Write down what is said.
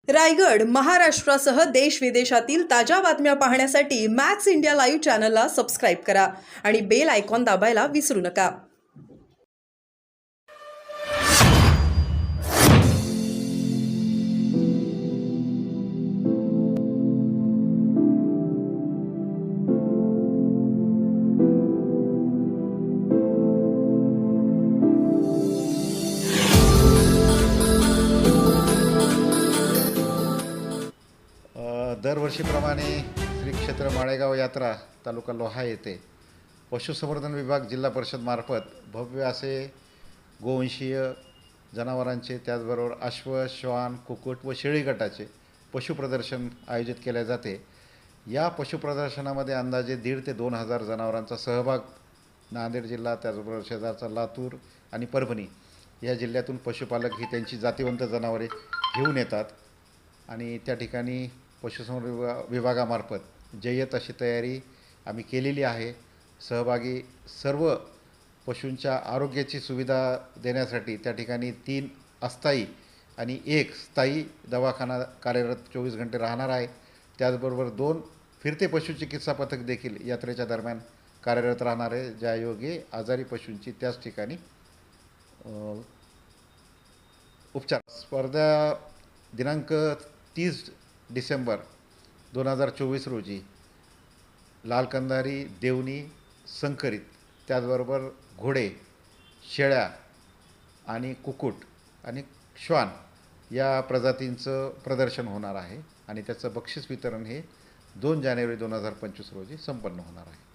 रायगड, महाराष्ट्रासह देश विदेशातील ताज्या बातम्या पाहण्यासाठी मॅक्स इंडिया लाईव्ह चॅनलला सबस्क्राईब करा आणि बेल आयकॉन दाबायला विसरू नका. दरवर्षीप्रमाणे श्री क्षेत्र माळेगाव यात्रा तालुका लोहा येथे पशुसंवर्धन विभाग जिल्हा परिषद मार्फत भव्य असे गोवंशीय जनावरांचे त्याचबरोबर अश्व, श्वान, कुक्कुट व शेळी गटाचे पशुप्रदर्शन आयोजित केले जाते. या पशुप्रदर्शनामध्ये अंदाजे 1,500 ते 2,000 जनावरांचा सहभाग नांदेड जिल्हा त्याचबरोबर शेजारचा लातूर आणि परभणी या जिल्ह्यातून पशुपालक ही त्यांची जातिवंत जनावरे घेऊन येतात आणि त्या ठिकाणी पशुसंवर्धन विभागामार्फत जय्यत अशी तयारी आम्ही केलेली आहे. सहभागी सर्व पशूंच्या आरोग्याची सुविधा देण्यासाठी त्या ठिकाणी 3 अस्थायी आणि 1 स्थायी दवाखाना कार्यरत 24 घंटे राहणार आहे. त्याचबरोबर 2 फिरते पशुचिकित्सा पथक देखील यात्रेच्या दरम्यान कार्यरत राहणार आहे, ज्यायोगे आजारी पशूंची त्याच ठिकाणी उपचार. स्पर्धा दिनांक 30 डिसेंबर 2024 रोजी लाल कंधारी, देवणी, संकरित त्याचबरोबर घोडे, शेळ्या आणि कुक्कुट आणि श्वान या प्रजातींचं प्रदर्शन होणार आहे आणि त्याचं बक्षीस वितरण हे 2 जानेवारी 2025 रोजी संपन्न होणार आहे.